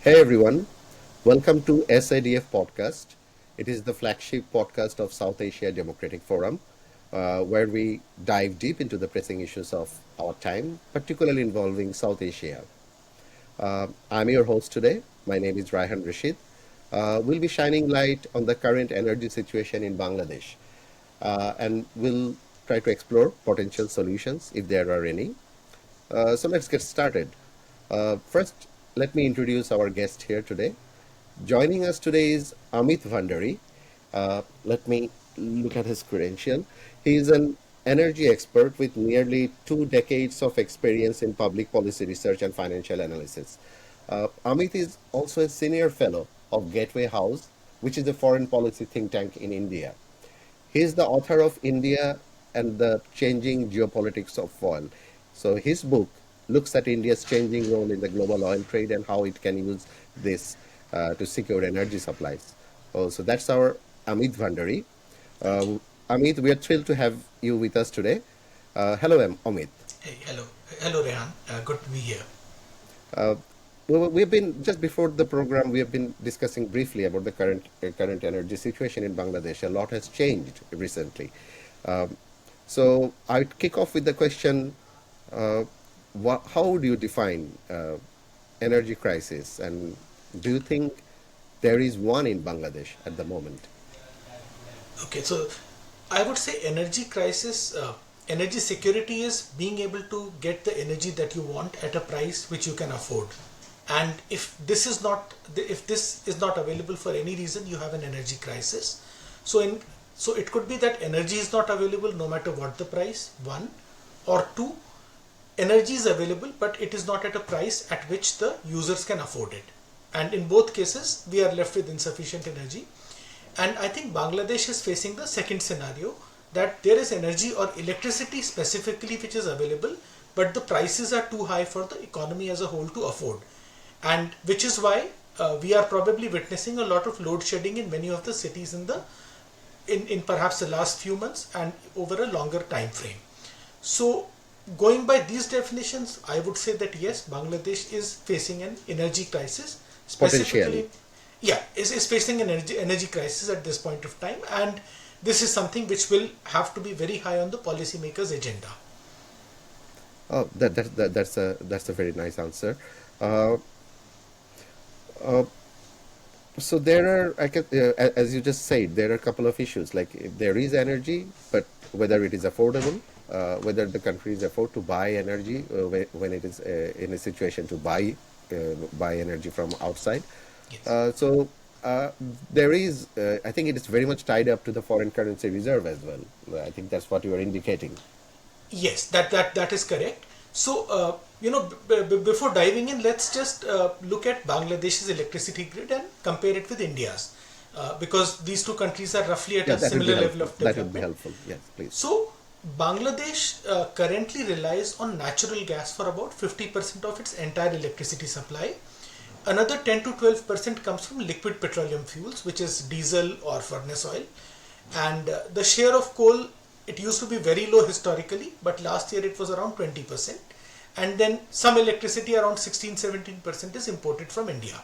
Hey everyone, welcome to SADF Podcast. It is the flagship podcast of South Asia Democratic Forum, where we dive deep into the pressing issues of our time, particularly involving South Asia. I'm your host today. My name is Rayhan Rashid. We'll be shining light on the current energy situation in Bangladesh, and we'll try to explore potential solutions if there are any. So let's get started. First, let me introduce our guest here today. Joining us today is Amit Bhandari. Let me look at his credential. He is an energy expert with nearly 2 decades of experience in public policy research and financial analysis. Amit is also a senior fellow of Gateway House, which is a foreign policy think tank in India. He is the author of India and the Changing Geopolitics of Oil. So his book looks at India's changing role in the global oil trade and how it can use this to secure energy supplies. So that's our Amit Bhandari. Uh, Amit, we are thrilled to have you with us today. Hello, Amit. Hey, hello. Hello, Rehan. Good to be here. Uh, we've been just before the program. We have been discussing briefly about the current energy situation in Bangladesh. A lot has changed recently. Um, so I'd kick off with the question: uh, how do you define energy crisis, and do you think there is one in Bangladesh at the moment? Okay, so I would say energy security is being able to get the energy that you want at a price which you can afford. And if this is not available for any reason, you have an energy crisis. So so it could be that energy is not available no matter what the price, one, or two, energy is available but it is not at a price at which the users can afford it, and in both cases we are left with insufficient energy. And I think Bangladesh is facing the second scenario, that there is energy or electricity specifically which is available, but the prices are too high for the economy as a whole to afford, and which is why we are probably witnessing a lot of load shedding in many of the cities in perhaps the last few months and over a longer time frame. So, going by these definitions, I would say that yes, Bangladesh is facing an energy crisis. Potentially. Specifically, yeah, is facing an energy crisis at this point of time, and this is something which will have to be very high on the policymakers' agenda. Oh, that's a very nice answer. Uh, uh, So there are, as you just said, there are a couple of issues. Like if there is energy, but whether it is affordable, whether the countries afford to buy energy when it is in a situation to buy energy from outside. Yes. So there is, I think it is very much tied up to the foreign currency reserve as well. I think that's what you are indicating. Yes, that is correct. So, before diving in, let's just look at Bangladesh's electricity grid and compare it with India's, because these two countries are roughly at Yeah, a that would be similar level helpful. of That would be development. helpful. Yes, please. So, Bangladesh currently relies on natural gas for about 50% of its entire electricity supply. Another 10 to 12% comes from liquid petroleum fuels, which is diesel or furnace oil. And the share of coal, it used to be very low historically, but last year it was around 20%. And then some electricity around 16-17% is imported from India.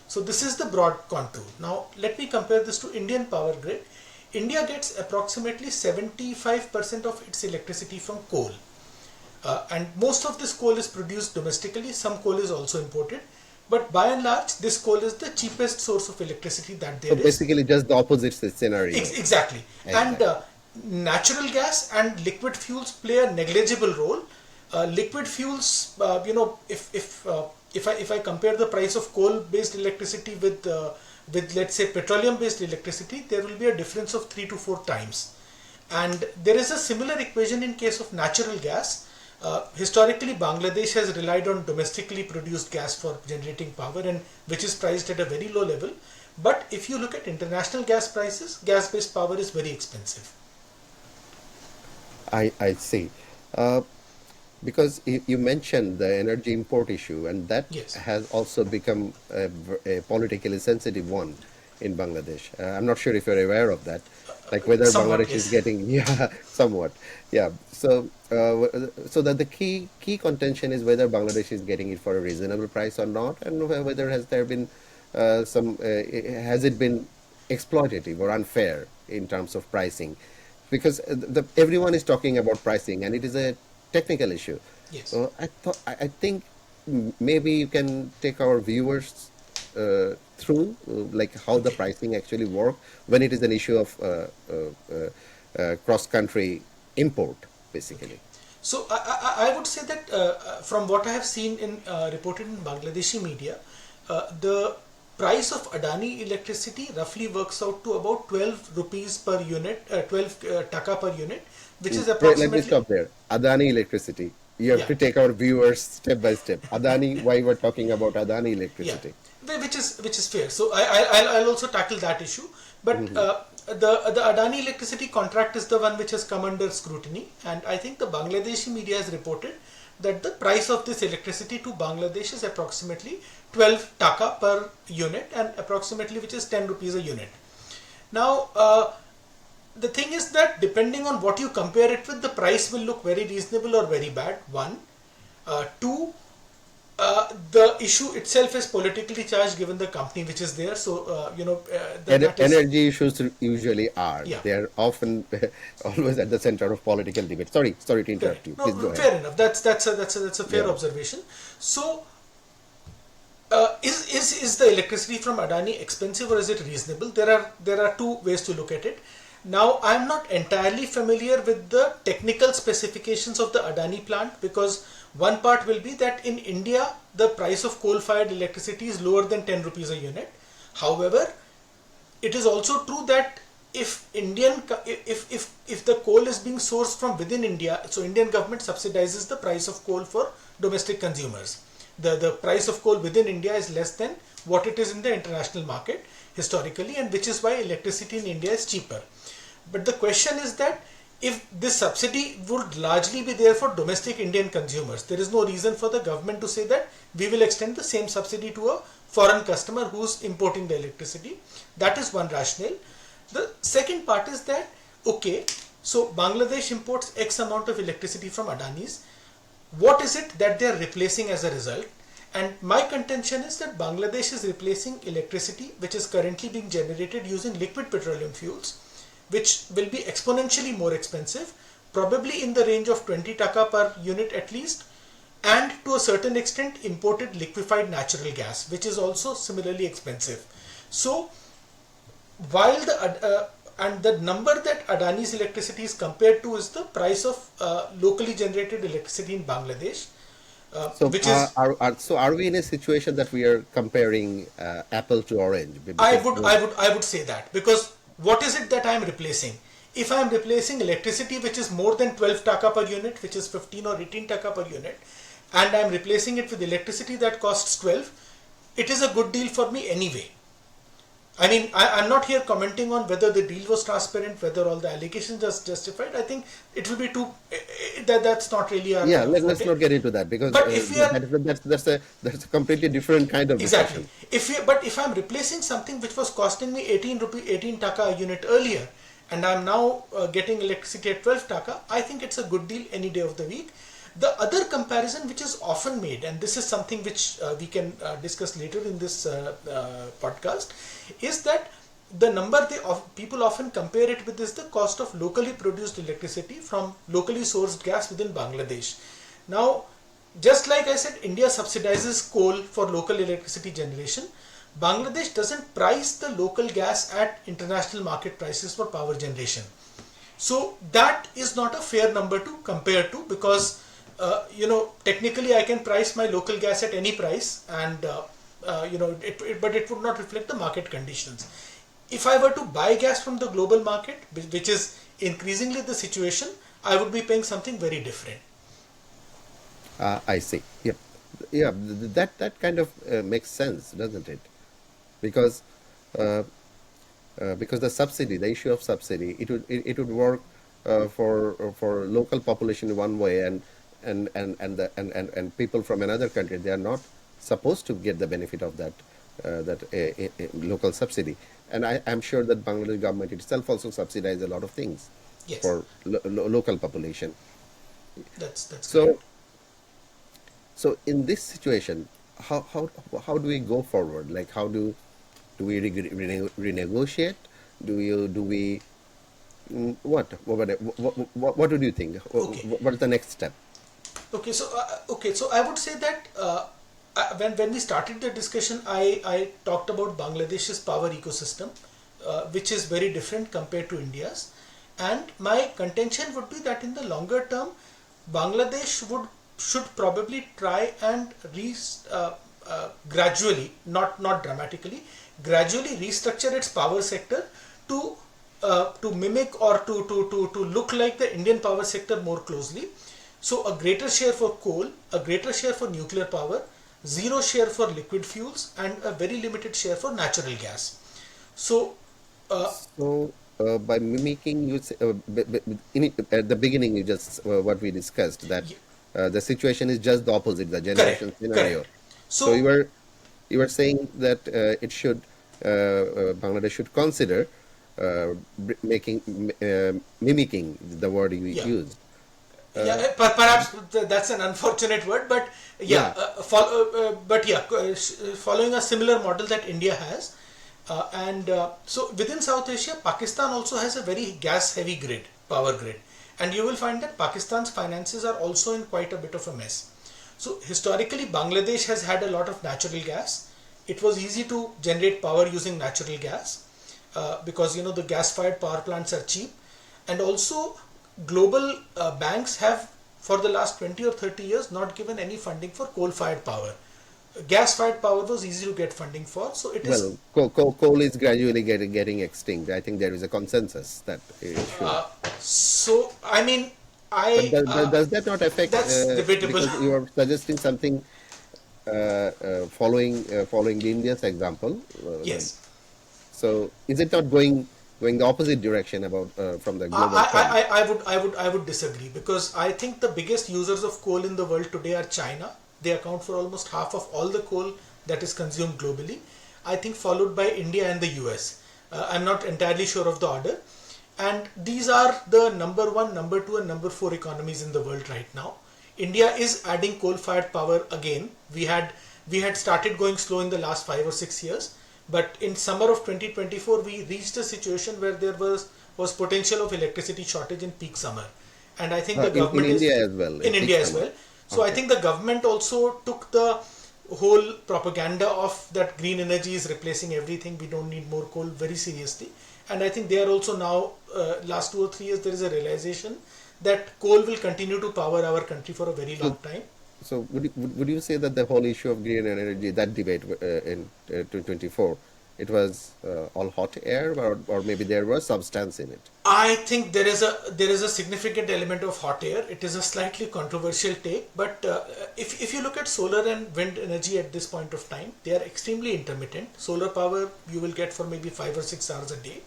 So this is the broad contour. Now let me compare this to Indian power grid. India gets approximately 75% of its electricity from coal. And most of this coal is produced domestically, some coal is also imported. But by and large, this coal is the cheapest source of electricity that So there is. basically, just the opposite scenario. Exactly. And Exactly. natural gas and liquid fuels play a negligible role. Liquid fuels, if I compare the price of coal-based electricity with let's say petroleum-based electricity, there will be a difference of 3 to 4 times. And there is a similar equation in case of natural gas. Historically, Bangladesh has relied on domestically produced gas for generating power, and which is priced at a very low level. But if you look at international gas prices, gas-based power is very expensive. I see. Uh, because you mentioned the energy import issue, and that Yes. has also become a politically sensitive one in Bangladesh. I'm not sure if you're aware of that. like whether Somewhat, Bangladesh is yes. getting, yeah, somewhat, yeah. So that the key contention is whether Bangladesh is getting it for a reasonable price or not, and whether has there been has it been exploitative or unfair in terms of pricing, because everyone is talking about pricing and it is a technical issue. Yes. I think maybe you can take our viewers through like how the Okay. pricing actually work when it is an issue of cross country import Okay. basically. So I would say that from what I have seen in reported in Bangladeshi media, the price of Adani electricity roughly works out to about 12 rupees per unit, 12 taka per unit, which is Let me approximately, stop there. Adani electricity. You have yeah. to take our viewers step by step. Adani, why we're talking about Adani Yeah, electricity? which is fair. So I'll also tackle that issue. But the Adani electricity contract is the one which has come under scrutiny, and I think the Bangladeshi media has reported that the price of this electricity to Bangladesh is approximately 12 taka per unit, and approximately which is 10 rupees a unit. Now, the thing is that depending on what you compare it with, the price will look very reasonable or very bad. One, two, the issue itself is politically charged given the company which is there. So that is, Energy issues usually are. yeah, They are often always at the center of political debate. Sorry to interrupt correct. you. No, Please go ahead. fair enough. That's a fair Yeah. observation. So is the electricity from Adani expensive or is it reasonable? There are two ways to look at it. Now I'm not entirely familiar with the technical specifications of the Adani plant, because one part will be that in India the price of coal-fired electricity is lower than 10 rupees a unit. However, it is also true that if the coal is being sourced from within India, so Indian government subsidizes the price of coal for domestic consumers. The price of coal within India is less than what it is in the international market historically, and which is why electricity in India is cheaper. But the question is that if this subsidy would largely be there for domestic Indian consumers, there is no reason for the government to say that we will extend the same subsidy to a foreign customer who's importing the electricity. That is one rationale. The second part is that, okay, so Bangladesh imports X amount of electricity from Adani's. What is it that they are replacing as a result? And my contention is that Bangladesh is replacing electricity which is currently being generated using liquid petroleum fuels, which will be exponentially more expensive, probably in the range of 20 taka per unit at least, and to a certain extent imported liquefied natural gas, which is also similarly expensive. So while and the number that Adani's electricity is compared to is the price of locally generated electricity in Bangladesh, So which is, are we in a situation that we are comparing apple to orange? I Because would I would I would say that, because what is it that I am replacing? If I am replacing electricity which is more than 12 taka per unit, which is 15 or 18 taka per unit, and I am replacing it with electricity that costs 12, it is a good deal for me anyway. I mean, I'm not here commenting on whether the deal was transparent, whether all the allegations are justified. I think it will be too, that's not really our yeah, let's forte. not get into that because But if we are, that's a completely different kind of exactly, discussion. but if I'm replacing something which was costing me 18 taka a unit earlier, and I'm now getting electricity at 12 taka, I think it's a good deal any day of the week. The other comparison which is often made, and this is something which we can discuss later in this podcast, is that the number people often compare it with is the cost of locally produced electricity from locally sourced gas within Bangladesh. Now, just like I said, India subsidizes coal for local electricity generation. Bangladesh doesn't price the local gas at international market prices for power generation. So that is not a fair number to compare to, because technically I can price my local gas at any price, and but it would not reflect the market conditions. If I were to buy gas from the global market, which is increasingly the situation, I would be paying something very different. I see. Yep. Yeah, that kind of makes sense, doesn't it? Because uh, because the subsidy, the issue of subsidy, it would work for local population in one way, and people from another country, they are not supposed to get the benefit of that that local subsidy. And I'm sure that Bangladesh government itself also subsidizes a lot of things Yes, for local population. that's correct. So, so in this situation, how do we go forward? Like, how do we renegotiate? Do we what do you think? Okay. What is the next step? Okay, so I would say that when we started the discussion, I talked about Bangladesh's power ecosystem, which is very different compared to India's, and my contention would be that in the longer term, Bangladesh should probably try and gradually, not dramatically, gradually restructure its power sector to mimic or to look like the Indian power sector more closely. So a greater share for coal, a greater share for nuclear power, zero share for liquid fuels, and a very limited share for natural gas. So uh, So, by mimicking, at the beginning, you just what we discussed that y- the situation is just the opposite, the correct, generation scenario. correct. So So you were saying that it should Bangladesh should consider mimicking the word you yeah, used. yeah, Uh, perhaps that's an unfortunate word, but yeah, yeah, but yeah, following a similar model that India has, and so within South Asia, Pakistan also has a very gas-heavy grid, power grid, and you will find that Pakistan's finances are also in quite a bit of a mess. So historically, Bangladesh has had a lot of natural gas. It was easy to generate power using natural gas because the gas-fired power plants are cheap, and also global banks have for the last 20 or 30 years not given any funding for coal-fired power. Gas-fired power was easy to get funding for, so it is. well, coal is gradually getting extinct. I think there is a consensus that it should. So I mean, But I does that not affect, that's debatable. because you are suggesting something following the India's example? Yes. So is it not going the opposite direction about from the global I, trend? I would disagree because I think the biggest users of coal in the world today are China. They account for almost half of all the coal that is consumed globally. I think followed by India and the US. I'm not entirely sure of the order. And these are the number one, number two, and number four economies in the world right now. India is adding coal-fired power again. We had started going slow in the last 5 or 6 years, but in summer of 2024 we reached a situation where there was potential of electricity shortage in peak summer, and I think the In government is India as well, in in peak India as summer. well. So I Okay. think the government also took the whole propaganda of that green energy is replacing everything. We don't need more coal very seriously, and I think they are also now last 2 or 3 years there is a realization that coal will continue to power our country for a very So long time. so would you say that the whole issue of green energy, that debate in 2024, it was all hot air, or maybe there was substance in it? I think there is a significant element of hot air. It is a slightly controversial take, but if you look at solar and wind energy at this point of time, they are extremely intermittent. Solar power you will get for maybe 5 or 6 hours a day.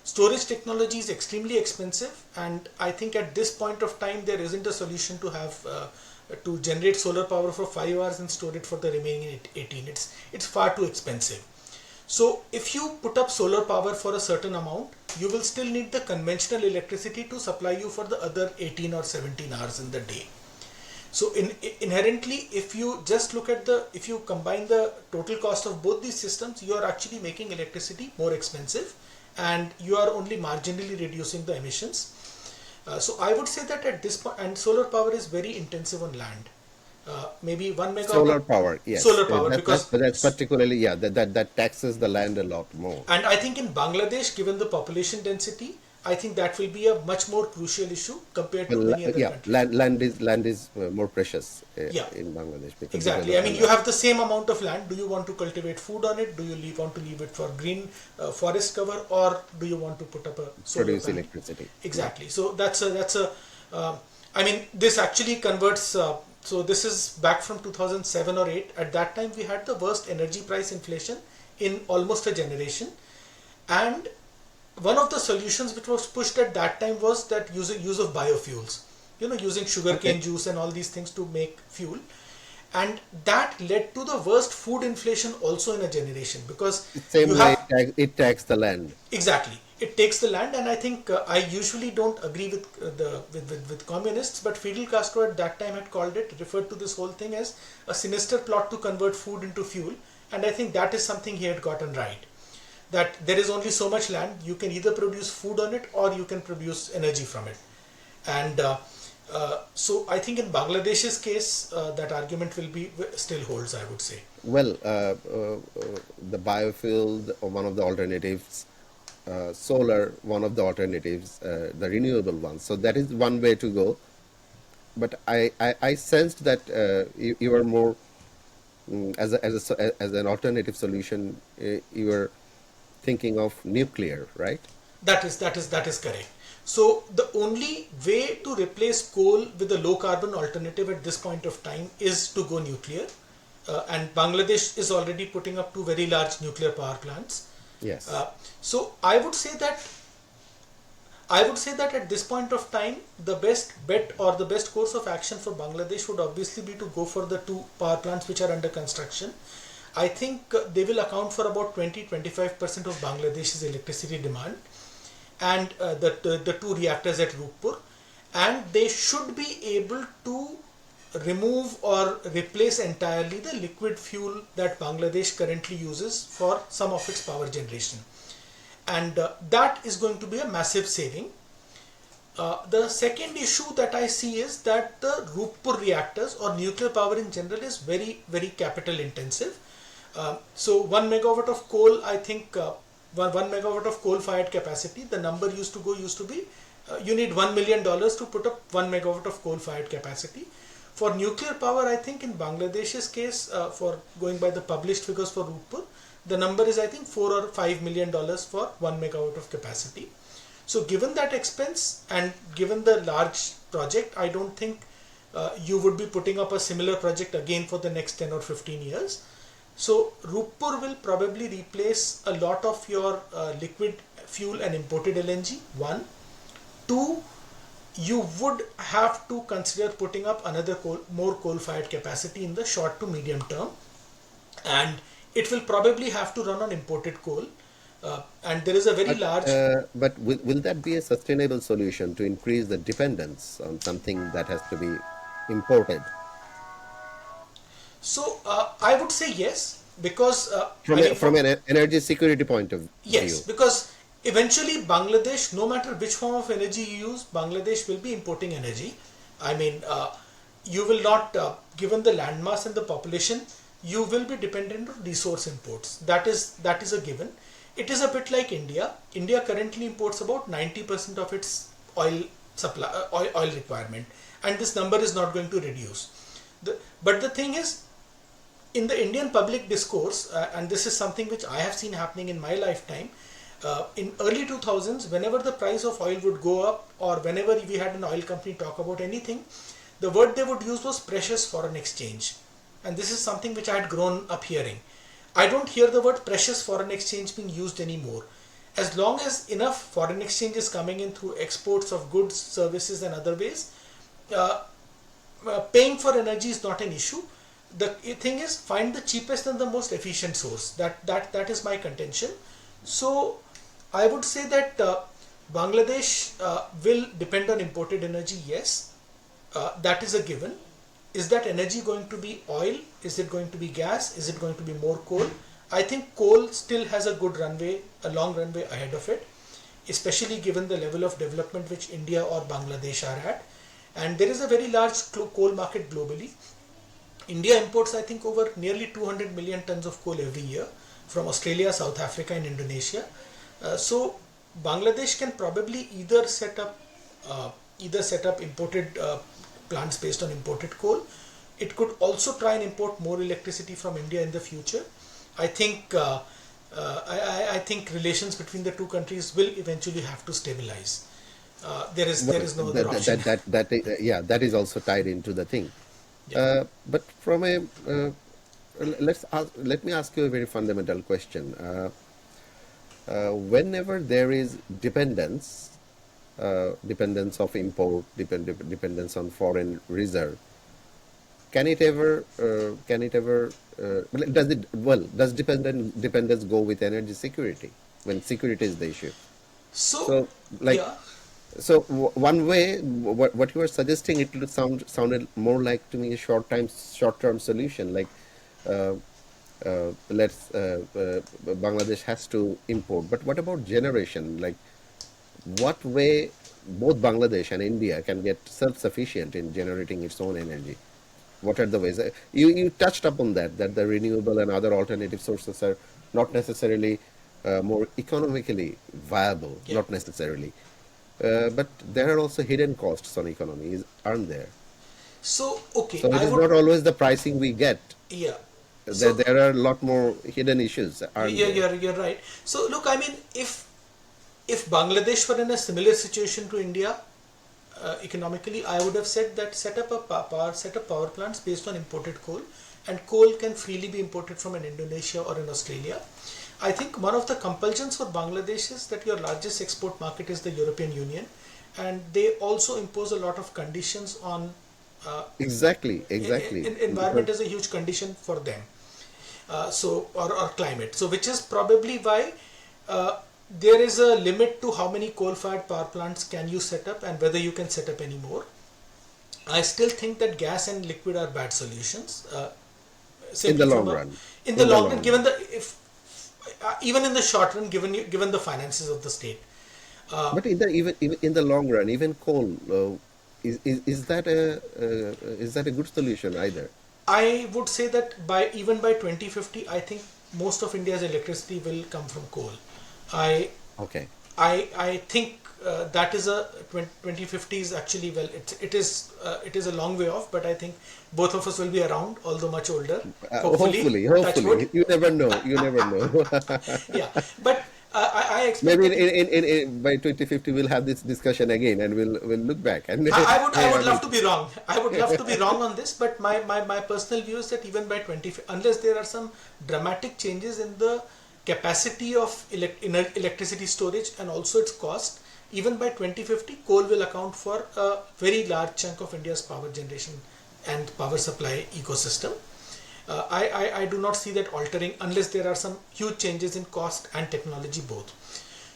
Storage technology is extremely expensive, and I think at this point of time there isn't a solution to have to generate solar power for 5 hours and store it for the remaining 18. It's far too expensive. So if you put up solar power for a certain amount, you will still need the conventional electricity to supply you for the other 18 or 17 hours in the day. So inherently, if you just look at if you combine the total cost of both these systems, you are actually making electricity more expensive, and you are only marginally reducing the emissions. So I would say that at this point, and solar power is very intensive on land. Maybe 1 megawatt Solar of power, yes. solar power That's because. particularly, yeah, that taxes the land a lot more. And I think in Bangladesh, given the population density, I think that will be a much more crucial issue compared to Well, many other yeah, countries. land is more precious Yeah, in Bangladesh because exactly. I of the mean, you land. have the same amount of land. Do you want to cultivate food on it? Do you want to leave it for green forest cover, or do you want to put up a solar Produce panel? electricity. Yeah. Exactly. So that's a. I mean, this actually converts. So this is back from 2007 or 8. At that time, we had the worst energy price inflation in almost a generation, and one of the solutions which was pushed at that time was that use of biofuels. Using sugarcane Okay. juice and all these things to make fuel. and that led to the worst food inflation also in a generation, because The you same way have it taxed the land. exactly, it takes the land. And I think I usually don't agree with with communists, but Fidel Castro at that time had called it, referred to this whole thing as a sinister plot to convert food into fuel. And I think that is something he had gotten right, that there is only so much land, you can either produce food on it or you can produce energy from it. And so I think in Bangladesh's case, that argument will be still holds, I would say. Well, the biofuel, one of the alternatives, solar, one of the alternatives, the renewable ones. So that is one way to go. But I sensed that you are more as an alternative solution. You were thinking of nuclear, right? That is correct. So the only way to replace coal with a low carbon alternative at this point of time is to go nuclear. And Bangladesh is already putting up two very large nuclear power plants. Yes. Uh, so I would say that at this point of time, the best bet or the best course of action for Bangladesh would obviously be to go for the two power plants which are under construction. I think they will account for about 20-25% of Bangladesh's electricity demand, and the two reactors at Ruppur, and they should be able to remove or replace entirely the liquid fuel that Bangladesh currently uses for some of its power generation. And that is going to be a massive saving. The second issue that I see is that the Ruppur reactors or nuclear power in general is very, very capital intensive. So 1 megawatt of coal, I think 1 megawatt of coal fired capacity, the number used to be you need $1 million to put up 1 megawatt of coal fired capacity. For nuclear power, I think in Bangladesh's case, for going by the published figures for Ruppur, the number is I think $4 or $5 million for 1 megawatt of capacity. So given that expense and given the large project, I don't think you would be putting up a similar project again for the next 10 or 15 years. So Ruppur will probably replace a lot of your liquid fuel and imported LNG. One, two, you would have to consider putting up another more coal-fired capacity in the short to medium term, and it will probably have to run on imported coal. And there is a very But large. will that be a sustainable solution to increase the dependence on something that has to be imported? So I would say yes, because From I mean, from an energy security point of yes, view. because eventually Bangladesh, no matter which form of energy you use, Bangladesh will be importing energy. I mean, you will not, given the landmass and the population, you will be dependent on resource imports. That is a given. It is a bit like India. India currently imports about 90% of its oil supply, oil requirement, and this number is not going to reduce. But the thing is, in the Indian public discourse, and this is something which I have seen happening in my lifetime, in early 2000s, whenever the price of oil would go up or whenever we had an oil company talk about anything, the word they would use was precious foreign exchange. And this is something which I had grown up hearing. I don't hear the word precious foreign exchange being used anymore. As long as enough foreign exchange is coming in through exports of goods, services, and other ways, uh, paying for energy is not an issue. The thing is, find the cheapest and the most efficient source. That is my contention. So I would say that Bangladesh will depend on imported energy. Yes, that is a given. Is that energy going to be oil? Is it going to be gas? Is it going to be more coal? I think coal still has a good runway, a long runway ahead of it, especially given the level of development which India or Bangladesh are at. And there is a very large coal market globally. India imports, I think, over nearly 200 million tons of coal every year from Australia, South Africa, and Indonesia. So Bangladesh can probably either set up imported plants based on imported coal. It could also try and import more electricity from India in the future. I think I think relations between the two countries will eventually have to stabilize. There Well, is no other option. yeah, that is also tied into the thing. Yeah. But from a let me ask you a very fundamental question. Whenever there is dependence of import, dependence on foreign reserve, can it ever, well, does dependence go with energy security when security is the issue? So, So, like, yeah. one way, what you are suggesting, it would sounded more like to me a short term solution. Like, uh, let's Bangladesh has to import, but what about generation? Like, what way both Bangladesh and India can get self sufficient in generating its own energy? What are the ways? You touched upon that the renewable and other alternative sources are not necessarily more economically viable, Yeah. not necessarily. But there are also hidden costs on economies, aren't there? So, okay, So it I is would, not always the pricing we get. yeah. So, There are a lot more hidden issues, aren't yeah, there? you're right. So, look, I mean, if Bangladesh were in a similar situation to India, economically, I would have said that set up power plants based on imported coal, and coal can freely be imported from an Indonesia or in Australia. I think one of the compulsions for Bangladesh is that your largest export market is the European Union, and they also impose a lot of conditions on uh, Exactly, exactly. environment is a huge condition for them. Or climate. So which is probably why uh, there is a limit to how many coal-fired power plants can you set up and whether you can set up any more. I still think that gas and liquid are bad solutions. In the Simply from long a run, in the in the long run, long run. given the if even in the short run, given the finances of the state. Uh, But even in the long run, even coal, is that a good solution either? I would say that by even by 2050, I think most of India's electricity will come from coal. I Okay. I think that is a 2050 is actually, well, it is a long way off, but I think both of us will be around, although much older, hopefully, Hopefully, touch wood. hopefully. You never know. You never know. Yeah, but I expect Maybe that by 2050 we'll have this discussion again and we'll look back and I hey, would love Amit. to be wrong. I would love to be wrong on this, but my personal view is that even by 20, unless there are some dramatic changes in the capacity of electricity storage and also its cost, even by 2050, coal will account for a very large chunk of India's power generation and power supply ecosystem. I do not see that altering unless there are some huge changes in cost and technology both.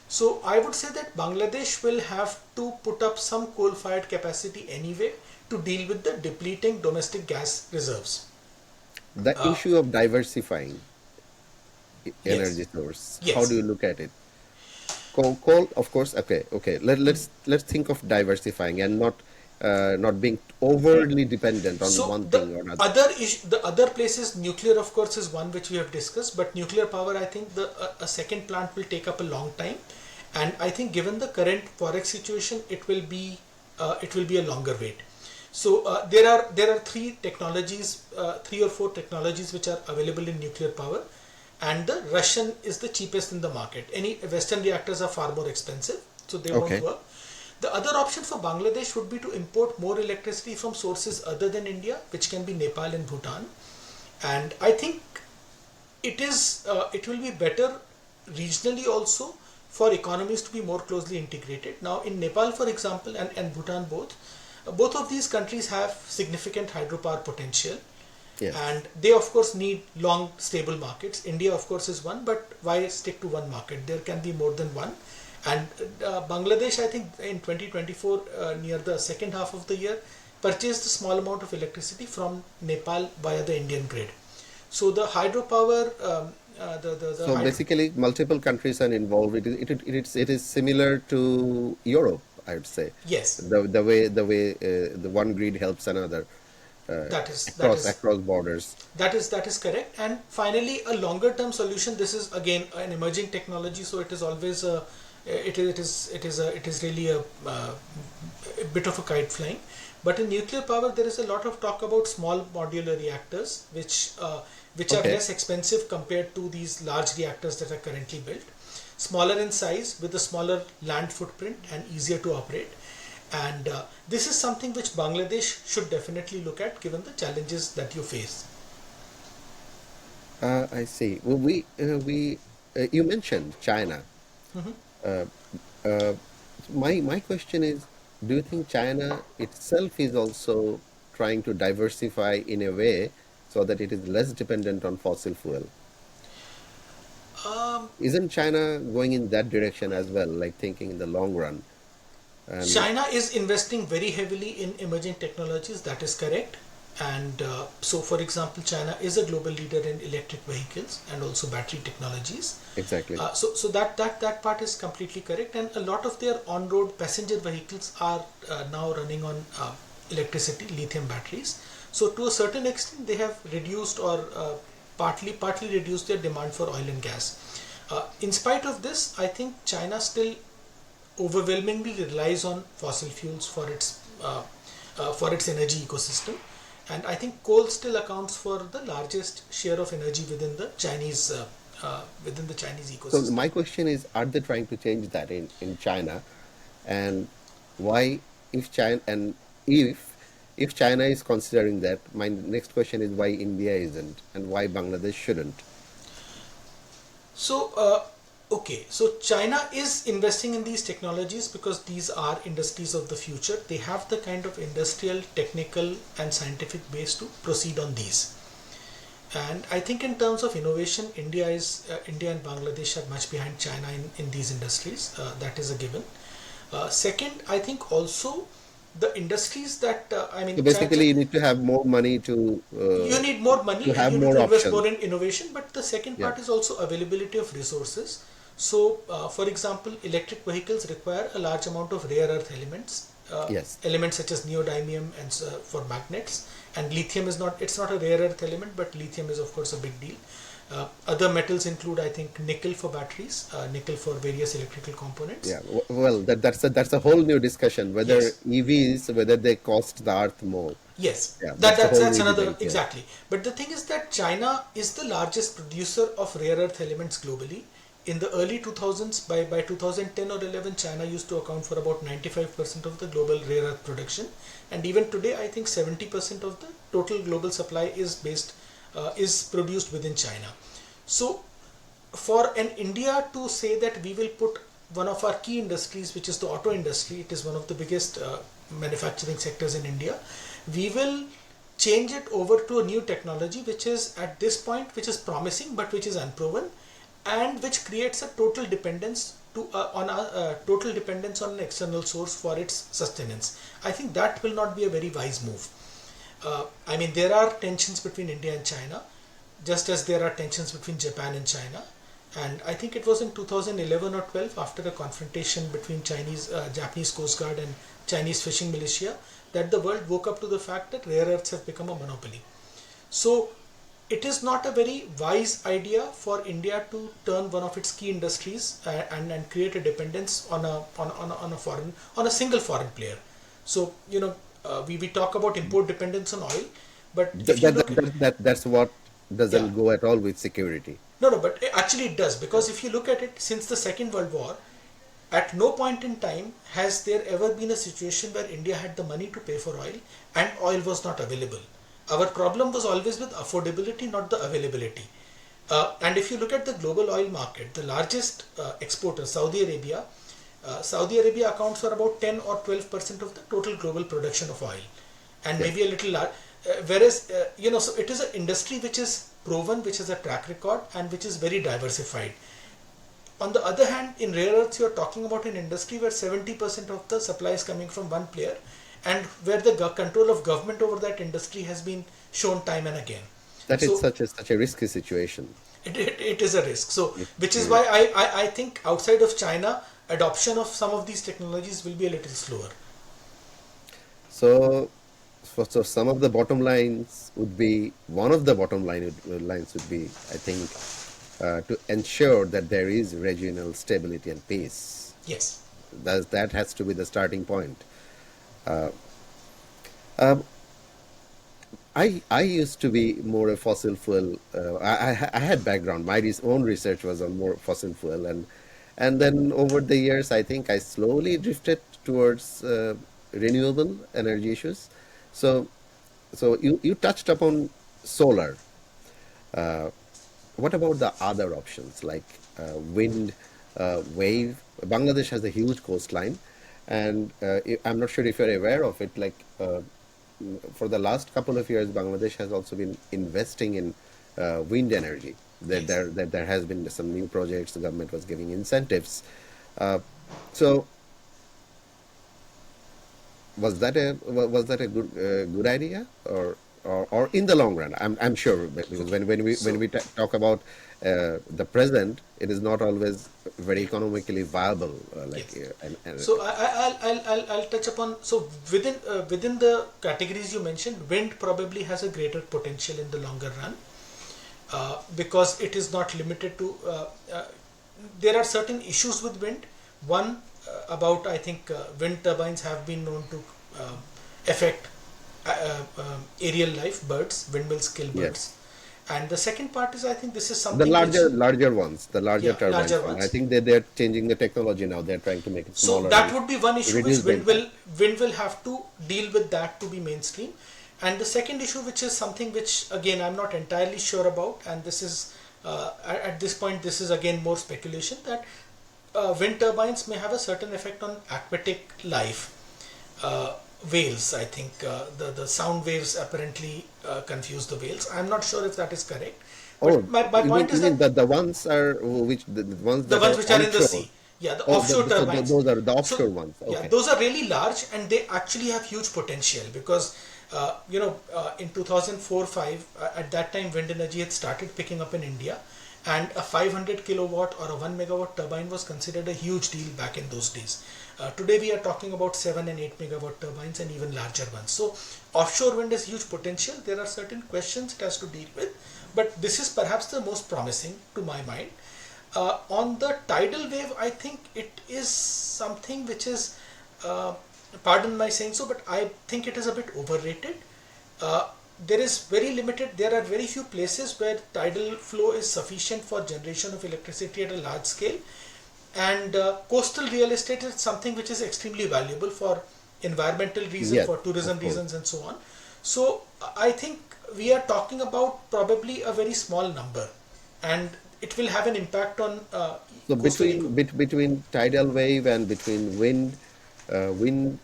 So I would say that Bangladesh will have to put up some coal-fired capacity anyway to deal with the depleting domestic gas reserves. The Uh, issue of diversifying yes, energy source, how do yes. you look at it? Coal, of course. Okay, okay. Let's think of diversifying and not being overly dependent on So one thing or another. the other places, nuclear of course is one which we have discussed, but nuclear power, I think a second plant will take up a long time, and I think given the current forex situation, it will be a longer wait. So there are three or four technologies which are available in nuclear power, and the Russian is the cheapest in the market. Any Western reactors are far more expensive, so they won't Okay. work. The other option for Bangladesh would be to import more electricity from sources other than India, which can be Nepal and Bhutan. And I think it will be better regionally also for economies to be more closely integrated. Now, in Nepal, for example, and Bhutan both of these countries have significant hydropower potential, Yes. and they of course need long stable markets. India of course is one, but why stick to one market? There can be more than one. And Bangladesh, I think in 2024, near the second half of the year, purchased a small amount of electricity from Nepal via the Indian grid. So the hydropower, the So basically, multiple countries are involved. It is similar to Europe, I would say. yes, The way the one grid helps another uh, that is that is across borders. that is correct. And finally, a longer term solution. This is again an emerging technology, so it is always a it is really a bit of a kite flying. But in nuclear power, there is a lot of talk about small modular reactors, which are Okay. less expensive compared to these large reactors that are currently built. Smaller in size, with a smaller land footprint and easier to operate. And this is something which Bangladesh should definitely look at, given the challenges that you face. I see. Well, you mentioned China. Uh, uh, my question is, do you think China itself is also trying to diversify in a way so that it is less dependent on fossil fuel. Um, Isn't China going in that direction as well, like thinking in the long run? And China is investing very heavily in emerging technologies, that is correct. And so, for example, China is a global leader in electric vehicles and also battery technologies. exactly. So that part is completely correct. And a lot of their on-road passenger vehicles are now running on electricity, lithium batteries. So to a certain extent, they have reduced or partly reduced their demand for oil and gas. In spite of this, I think China still overwhelmingly relies on fossil fuels for its energy ecosystem, and I think coal still accounts for the largest share of energy within the Chinese So ecosystem. my question is, are they trying to change that in China? And why, if China and if China is considering that, my next question is why India isn't and why Bangladesh shouldn't. So, okay, so China is investing in these technologies because these are industries of the future. They have the kind of industrial, technical, and scientific base to proceed on these. And I think in terms of innovation, India and Bangladesh are much behind China in these industries. That is a given. Second, I think also the industries that I So mean, basically, you need to have more money you need more to money and have you need more to invest options. more in innovation, but the second Yeah. part is also availability of resources. So for example, electric vehicles require a large amount of rare earth elements, Yes. elements such as neodymium and for magnets, and lithium is not, it's not a rare earth element, but lithium is of course a big deal. Other metals include, I think, nickel for batteries, nickel for various electrical components. Yeah. Well, that's a whole new discussion. Whether Yes. EVs, whether they cost the earth more. Yes, Yeah, that's a whole that's new another, debate. Yeah. exactly. But the thing is that China is the largest producer of rare earth elements globally. In the early 2000s, by 2010 or 11, China used to account for about 95% of the global rare earth production, and even today, I think 70% of the total global supply is produced within China. So for an India to say that we will put one of our key industries, which is the auto industry, it is one of the biggest manufacturing sectors in India, we will change it over to a new technology, which is at this point, which is promising but which is unproven, and which creates a total dependence on a total dependence on an external source for its sustenance. I think that will not be a very wise move. I mean, there are tensions between India and China, just as there are tensions between Japan and China. And I think it was in 2011 or 12, after a confrontation between Japanese Coast Guard and Chinese fishing militia, that the world woke up to the fact that rare earths have become a monopoly. So it is not a very wise idea for India to turn one of its key industries and create a dependence on a foreign, on a single foreign player. So we talk about import dependence on oil, but if you look at, That's what yeah, doesn't go at all with security. no, but actually it does, because if you look at it, since the Second World War, at no point in time has there ever been a situation where India had the money to pay for oil and oil was not available. Our problem was always with affordability, not the availability. And if you look at the global oil market, the largest exporter, Saudi Arabia accounts for about 10 or 12% of the total global production of oil, and Yes. maybe a little large. Whereas, so it is an industry which is proven, which has a track record, and which is very diversified. On the other hand, in rare earths, you are talking about an industry where 70% of the supply is coming from one player, and where the control of government over that industry has been shown time and again. That is So such a risky situation. it is a risk. So, It which is really. why I think outside of China, adoption of some of these technologies will be a little slower. So, so some of the bottom lines would be one of the lines would be, I think, to ensure that there is regional stability and peace. Yes. That has to be the starting point. Um, I used to be more a fossil fuel. I had background. My own research was on more fossil fuel, and then over the years, I think I slowly drifted towards renewable energy issues. So, so you touched upon solar. Uh, what about the other options like wind, wave? Bangladesh has a huge coastline, and I'm not sure if you're aware of it. Like for the last couple of years, Bangladesh has also been investing in wind energy. Yes. There has been some new projects. The government was giving incentives. Uh, so was that a good idea, or in the long run? I'm sure, because Okay. when So we talk about the present, it is not always very yeah. economically viable. Yes. And So I'll touch upon, so within the categories you mentioned, wind probably has a greater potential in the longer run, because it is not limited to. There are certain issues with wind. One, about, I think, wind turbines have been known to affect aerial life, birds. Windmills kill yes, birds. And the second part is, I think this is the something which, larger ones, the larger yeah, larger turbines one. I ones. think they're changing the technology now. They're trying to make it So smaller that and would be one issue which reduce the impact. wind will have to deal with, that to be mainstream. And the second issue, which is something which again I'm not entirely sure about, and this is, at this point this is again more speculation, that wind turbines may have a certain effect on aquatic life. Whales, I think, the sound waves apparently confuse the whales. I'm not sure if that is correct, Oh, but my point you is mean that that the ones are which the ones the that ones are which are in the onshore? sea, yeah, the Oh, offshore turbines. those are the So offshore ones. yeah, Okay. those are really large, and they actually have huge potential, because in 2004-5, at that time wind energy had started picking up in India, and a 500 kilowatt or a 1 megawatt turbine was considered a huge deal back in those days. Today we are talking about 7 and 8 megawatt turbines, and even larger ones. So offshore wind has huge potential. There are certain questions it has to deal with, but this is perhaps the most promising to my mind. On the tidal wave, I think it is something which is, pardon my saying so, but I think it is a bit overrated. Uh, there is very limited, there are very few places where tidal flow is sufficient for generation of electricity at a large scale. And coastal real estate is something which is extremely valuable for environmental reasons, Yes, for tourism of course. reasons, and so on. So I think we are talking about probably a very small number, and it will have an impact on So coastal eco. between tidal wave and between wind, wind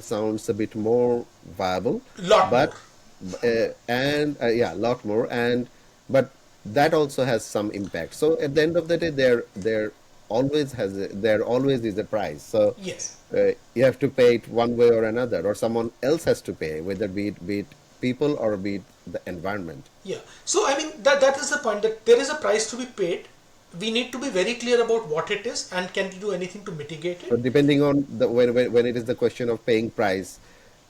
sounds a bit more viable, Lot but more. and yeah, a lot more, and but that also has some impact. So at the end of the day, there always is a price. So Yes. you have to pay it one way or another, or someone else has to pay, whether be it people or be it the environment. Yeah. So I mean, that is the point, that there is a price to be paid. We need to be very clear about what it is, and can we do anything to mitigate So it. depending on the when it is the question of paying price,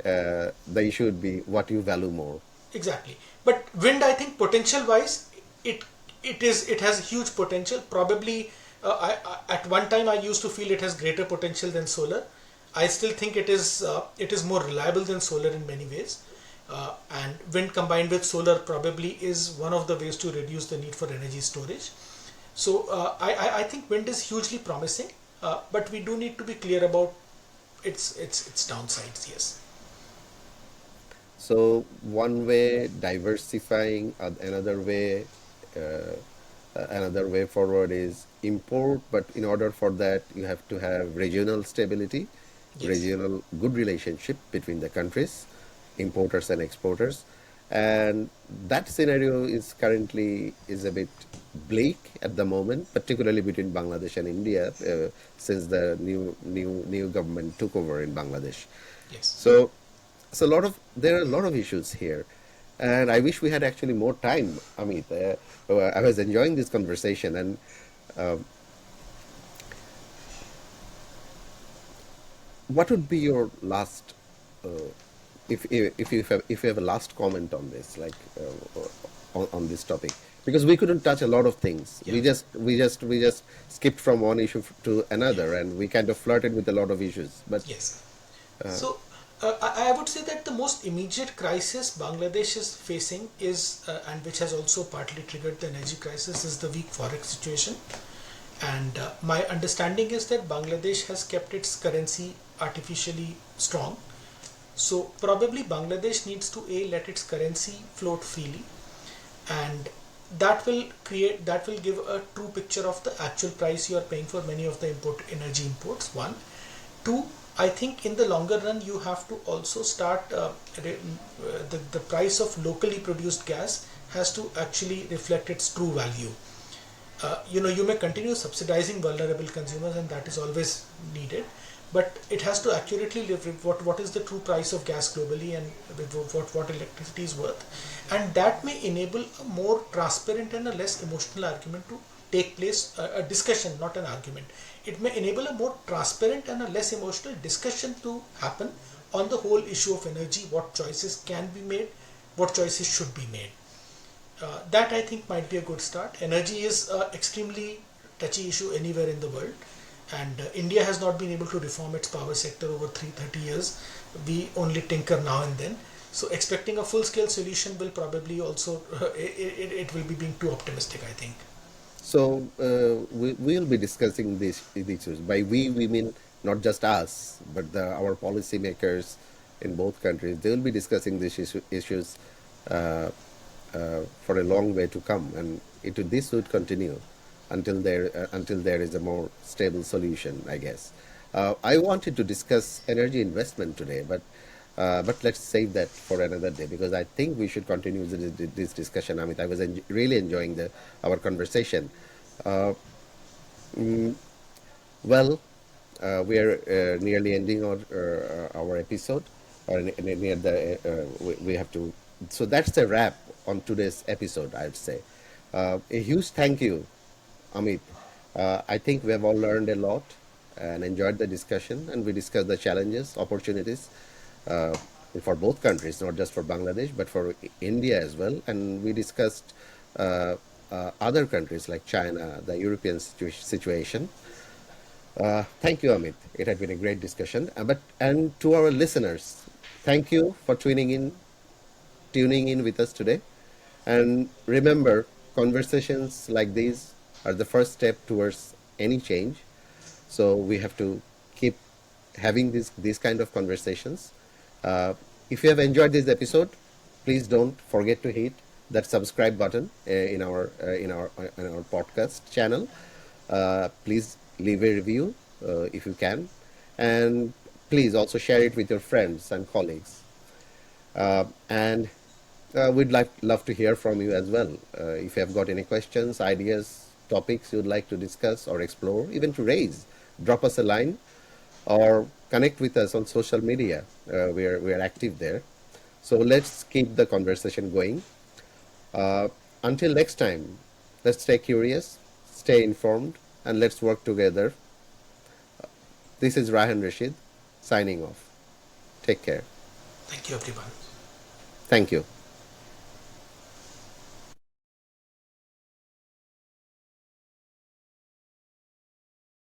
the issue would be what you value more. Exactly. But wind, I think, potential wise, it it has huge potential. Probably, at one time I used to feel it has greater potential than solar. I still think it is more reliable than solar in many ways. And wind combined with solar probably is one of the ways to reduce the need for energy storage. So I think wind is hugely promising, but we do need to be clear about its downsides. Yes. So one way diversifying, another way forward is import. But in order for that, you have to have regional stability, Yes. regional good relationship between the countries, importers and exporters, and that scenario is currently is a bit bleak at the moment, particularly between Bangladesh and India, since the new government took over in Bangladesh. Yes. So there are a lot of issues here, and I wish we had actually more time, Amit. I was enjoying this conversation, and what would be your last, uh, if you have a last comment on this, like on this topic, because we couldn't touch a lot of things. Yeah. We just skipped from one issue to Yeah. another, and we kind of flirted with a lot of issues. But Yes. So I would say that the most immediate crisis Bangladesh is facing is, and which has also partly triggered the energy crisis, is the weak forex situation. And my understanding is that Bangladesh has kept its currency artificially strong. So probably Bangladesh needs to let its currency float freely, and that will give a true picture of the actual price you are paying for many of the energy imports. One, two. I think in the longer run you have to also start the price of locally produced gas has to actually reflect its true value. You may continue subsidizing vulnerable consumers, and that is always needed, but it has to accurately live what is the true price of gas globally and with what electricity is worth, and that may enable a more transparent and a less emotional argument to take place, a discussion, not an argument. It may enable a more transparent and a less emotional discussion to happen on the whole issue of energy, what choices can be made, what choices should be made. That I think might be a good start. Energy is an extremely touchy issue anywhere in the world, and India has not been able to reform its power sector over 30 years. We only tinker now and then. So expecting a full-scale solution will probably also it will be being too optimistic, I think. So we'll be discussing these issues. By we mean not just us, but our policymakers in both countries. They will be discussing these issues for a long way to come, and this would continue until there is a more stable solution, I guess. I wanted to discuss energy investment today, but let's save that for another day because I think we should continue this discussion. Amit, I was really enjoying our conversation. Uh, mm, well, we are nearly ending our episode, or near the we have to. So that's the wrap on today's episode, I'd say. A huge thank you, Amit. I think we have all learned a lot and enjoyed the discussion, and we discussed the challenges, opportunities uh, for both countries, not just for Bangladesh, but for India as well. And we discussed other countries like China, the European situation. Thank you, Amit. It had been a great discussion. And to our listeners, thank you for tuning in with us today. And remember, conversations like these are the first step towards any change. So we have to keep having these kind of conversations. Uh, if you have enjoyed this episode, please don't forget to hit that subscribe button in our podcast channel. Please leave a review if you can, and please also share it with your friends and colleagues. And we'd love to hear from you as well. If you have got any questions, ideas, topics you'd like to discuss or explore, even to raise, drop us a line or connect with us on social media. We are active there. So let's keep the conversation going. Uh, until next time, let's stay curious, stay informed, and let's work together. This is Rayhan Rashid signing off. Take care. Thank you, everyone. Thank you.